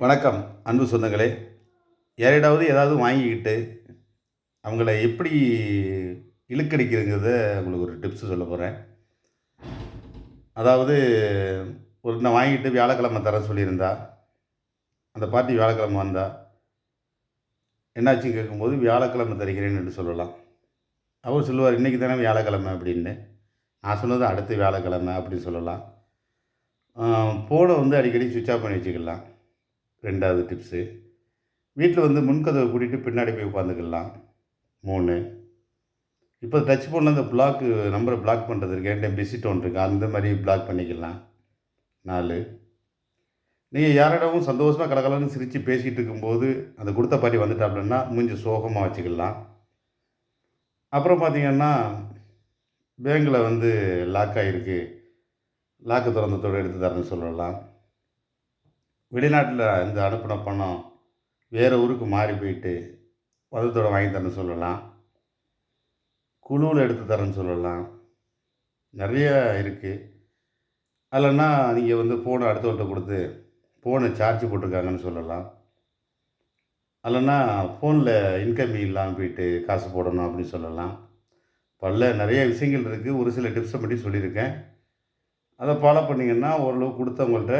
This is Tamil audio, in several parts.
வணக்கம் அன்பு சொந்தங்களே. யாரிடாவது ஏதாவது வாங்கிக்கிட்டு அவங்கள எப்படி இழுக்கடிக்கிறதுங்கிறத உங்களுக்கு ஒரு டிப்ஸ் சொல்ல போகிறேன். அதாவது நான் வாங்கிட்டு வியாழக்கிழமை தரேன் சொல்லியிருந்தா, அந்த பார்ட்டி வியாழக்கிழமை வந்தா, என்னாச்சுன்னு கேட்கும்போது வியாழக்கிழமை தருகிறேன் என்று சொல்லலாம். அவர் சொல்லுவார், "இன்றைக்கி தானே வியாழக்கிழமை" அப்படின்னு. நான் சொன்னது அடுத்த வியாழக்கிழமை அப்படின்னு சொல்லலாம். ஃபோனை அடிக்கடி சுவிட்ச் ஆஃப் பண்ணி வச்சுக்கலாம். 2வது டிப்ஸு. வீட்டில் முன்கதவை பூட்டிட்டு பின்னாடி போய் உட்காந்துக்கலாம். 3. இப்போ டச் ஃபோனில் இந்த நம்பரை பிளாக் பண்ணுறது இருக்கு. என்கிட்ட பிஸி டோன் இருக்கு. அந்த மாதிரி பிளாக் பண்ணிக்கலாம். 4. நீங்கள் யாரிடமும் சந்தோஷமாக கலகலன்னு சிரித்து பேசிகிட்டு இருக்கும்போது அந்த கொடுத்த பாட்டி வந்துட்டாப்புலன்னா மூஞ்சி சோகமாக வச்சுக்கலாம். அப்புறம் பார்த்தீங்கன்னா, பேங்கில் லாக் ஆகிருக்கு, லாக்கு திறந்ததோடு எடுத்து தரேன்னு சொல்லலாம். வெளிநாட்டில் அனுப்பின பணம் வேறு ஊருக்கு மாறி போயிட்டு பதத்தோடு வாங்கி தரேன்னு சொல்லலாம். குழுவில் எடுத்து தரேன்னு சொல்லலாம். நிறைய இருக்குது. அதிலன்னா நீங்கள் ஃபோனை அடுத்தவர்கிட்ட கொடுத்து ஃபோனை சார்ஜ் போட்டிருக்காங்கன்னு சொல்லலாம். அதிலன்னா ஃபோனில் இன்கமிங் இல்லாமல் போயிட்டு காசு போடணும் அப்படின்னு சொல்லலாம். நிறைய விஷயங்கள் இருக்குது. ஒரு சில டிப்ஸை மட்டும் சொல்லியிருக்கேன். அதை ஃபாலோ பண்ணிங்கன்னா ஓரளவு கொடுத்தவங்கள்ட்ட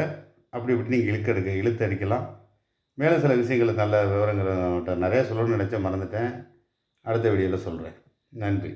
அப்படி இப்படி நீங்கள் இழுத்து அடிக்கலாம். மேலே சில விஷயங்கள் நல்ல விவரங்கள் நிறையா சொல்லணும்னு நினச்சேன், மறந்துட்டேன். அடுத்த வீடியோவில் சொல்கிறேன். நன்றி.